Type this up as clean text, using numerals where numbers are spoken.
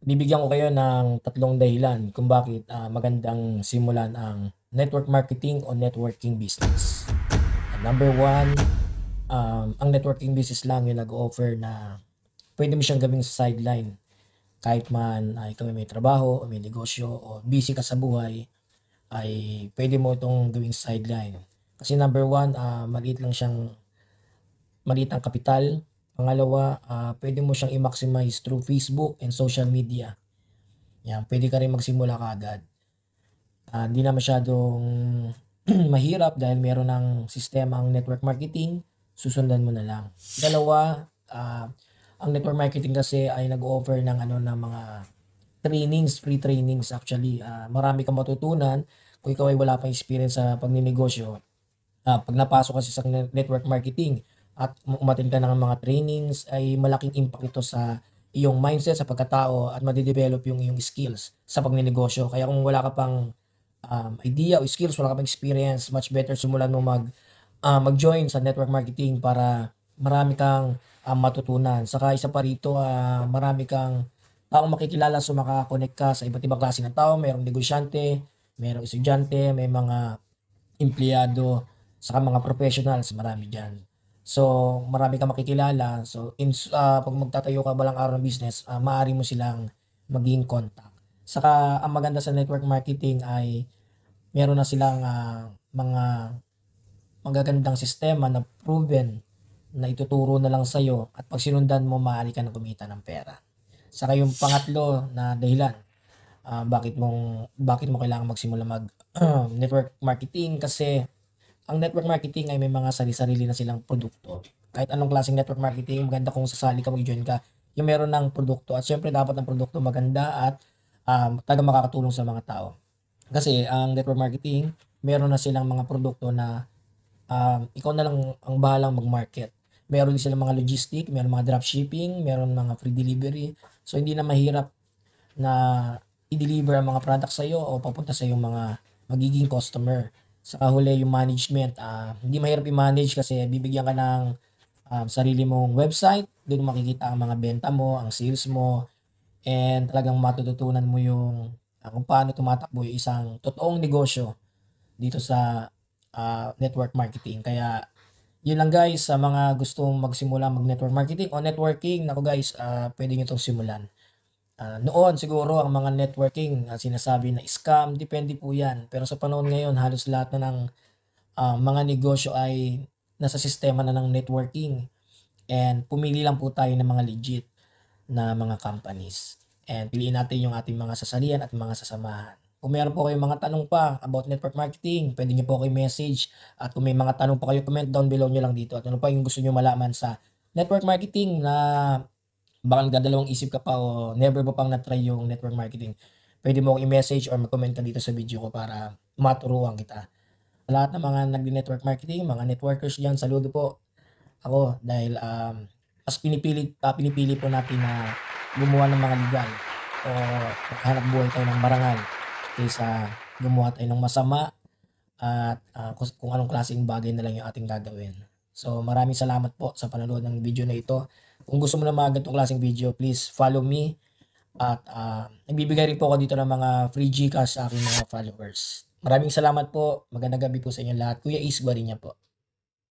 Bibigyan ko kayo ng tatlong dahilan kung bakit, magandang simulan ang network marketing o networking business. Number one, ang networking business lang yung nag-o-offer na pwede mo siyang gawing sideline. Kahit man, ikaw ay may trabaho o may negosyo o busy ka sa buhay, ay pwede mo itong gawing sideline. Kasi number one, maliit ang kapital. Pangalawa, pwede mo siyang i-maximize through Facebook and social media. Yan, pwede ka rin magsimula kaagad. Hindi na masyadong mahirap dahil meron ng sistema ang network marketing, susundan mo na lang. Dalawa, ang network marketing kasi ay nag-o-offer ng ano, ng mga trainings, free trainings actually. Marami kang matutunan kung ikaw ay wala pang experience sa pagninegosyo. Pag napasok kasi sa network marketing at umattend ka ng mga trainings ay malaking impact ito sa iyong mindset, sa pagkatao at made-develop yung iyong skills sa pagninegosyo. Kaya kung wala ka pang idea o skills, wala ka pang experience, much better simulan mo mag-join sa network marketing para marami kang matutunan. Saka isa pa rito, marami kang taong makikilala, so maka-connect ka sa iba't ibang klase ng tao. Merong negosyante, merong estudyante, may mga empleyado, saka mga professionals, marami diyan. So, marami kang makikilala. So, 'pag magtatayo ka balang araw ng business, maaari mo silang maging contact. Saka ang maganda sa network marketing ay meron na silang, mga magagandang sistema na proven na ituturo na lang sa'yo at 'pag sinundan mo maaari ka ng kumita ng pera. Saka yung pangatlo na dahilan, bakit mo kailangang magsimula network marketing kasi ang network marketing ay may mga sari-sarili na silang produkto. Kahit anong klaseng network marketing, maganda kung sasali ka, mag-join ka, yung meron ng produkto at siyempre dapat ang produkto maganda at, talagang makakatulong sa mga tao. Kasi ang network marketing, meron na silang mga produkto na, ikaw na lang ang bahalang mag-market. Meron din silang mga logistic, meron mga dropshipping, meron mga free delivery. So, hindi na mahirap na i-deliver ang mga product sa'yo o papunta sa iyong mga magiging customer. Saka huli yung management, hindi mahirap i-manage kasi bibigyan ka ng, sarili mong website, dun mo makikita ang mga benta mo, ang sales mo, and talagang matututunan mo yung, kung paano tumatakbo yung isang totoong negosyo dito sa, network marketing. Kaya yun lang guys, sa mga gustong magsimula mag-network marketing o networking, naku guys, puwede niyo 'tong simulan. Noon siguro ang mga networking, sinasabi na scam, depende po 'yan. Pero sa panahon ngayon halos lahat na ng, mga negosyo ay nasa sistema na ng networking, and pumili lang po tayo ng mga legit na mga companies. And piliin natin yung ating mga sasalihan at mga sasamahan. Kung meron po kayong mga tanong pa about network marketing, puwede niyo po ako i-message, at kung may mga tanong pa kayo, comment down below niyo lang dito at ano pa yung gusto niyo malaman sa network marketing na baka nagdadalawang isip ka pa o never mo pang na-try yung network marketing, puwede mo akong i-message or mag-comment ka dito sa video ko para maturuan kita. Sa lahat ng mga nagne-network marketing, mga networkers diyan, saludo po. Ako dahil, pinipili po natin na gumawa ng mga legal o maghanap buhay tayo ng marangal kaysa gumawa tayo ng masama at, kung anong klaseng bagay na lang yung ating gagawin. So, maraming salamat po sa panonood ng video na ito. Kung gusto mo ng mga ganitong klaseng video, please follow me at, nagbibigay rin po ako dito ng mga free GCash sa aking mga followers. Maraming salamat po. Magandang gabi po sa inyong lahat. Kuya Ace Guariña po.